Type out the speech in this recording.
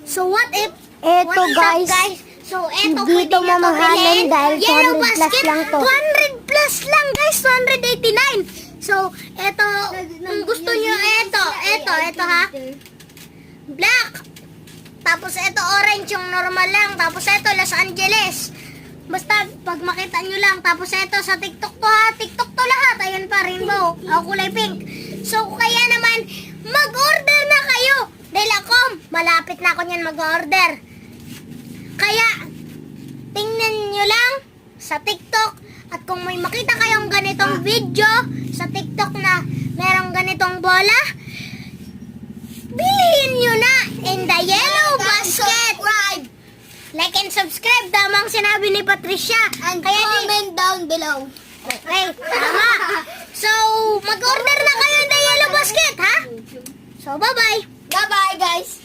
So what if, Eto what is up, guys, So eto, hindi pwede to nyo mamahalin bilhin. dahil Yellow 200 plus basket, lang to. 200 plus lang guys, 289. So eto, kung gusto nyo, eto ha. Black. Tapos ito orange yung normal lang. Tapos ito Los Angeles. Basta pag makita nyo lang. Tapos ito sa TikTok to ha. TikTok to lahat. Ayan pa, rainbow. O kulay pink. So kaya naman, mag-order na kayo. Dahil ako, malapit na ako niyan mag-order. Kaya, tingnan nyo lang sa TikTok. At kung may makita kayong ganitong video sa TikTok na merong ganitong bola, bilhin nyo na in the yellow basket. Like and subscribe, tamang sinabi ni Patricia. And Kaya comment down below. Okay, tama. So, mag-order na kayo in the yellow basket, ha? So, bye-bye. Bye-bye guys.